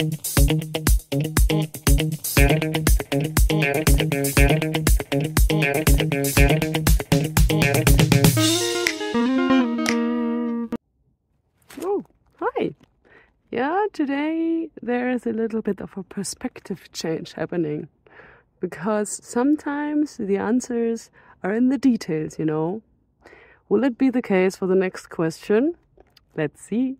Oh, hi. Yeah, today there is a little bit of a perspective change happening, because sometimes the answers are in the details, you know. Will it be the case for the next question? Let's see.